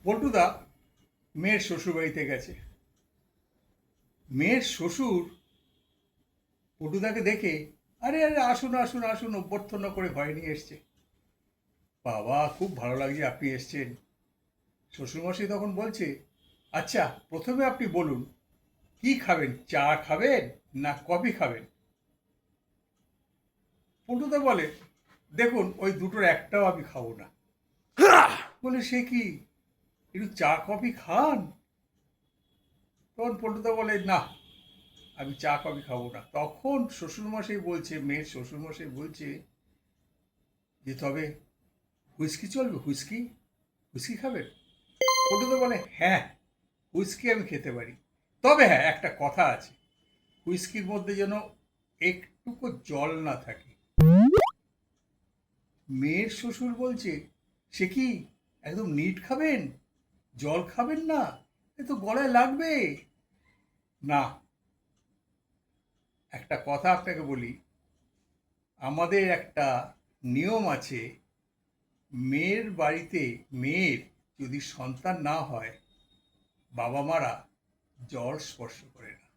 পল্টুদা মেয়ের শ্বশুরবাড়িতে গেছে। মেয়ের শ্বশুর পল্টুদাকে দেখে আরে আরে আসুন আসুন আসুন অভ্যর্থনা করে ঘরে নিয়ে এসছে। বাবা খুব ভালো লাগছে আপনি এসছেন। শ্বশুরমশাই তখন বলছে, আচ্ছা প্রথমে আপনি বলুন কি খাবেন, চা খাবেন না কফি খাবেন? পল্টুদা বলে, দেখুন ওই দুটোর একটাও আমি খাবো না। বলে সে কি, একটু চা কফি খান? তখন পল্টুদা বলে, না আমি চা কফি খাবো না। তখন শ্বশুরমশাই বলছে, মেয়ের শ্বশুরমশাই বলছে যে তবে হুইস্কি চলবে, হুইস্কি হুইস্কি খাবেন? পল্টুদা বলে, হ্যাঁ হুইস্কি আমি খেতে পারি, তবে হ্যাঁ একটা কথা আছে, হুইস্কির মধ্যে যেন একটুকু জল না থাকে। মেয়ের শ্বশুর বলছে, সে কি একদম নিট খাবেন, জল খাবেন না? এ তো গলায় লাগবে। না, একটা কথা আপনাকে বলি, আমাদের একটা নিয়ম আছে, মেয়ের বাড়িতে মেয়ের যদি সন্তান না হয় বাবা মারা জল স্পর্শ করে না।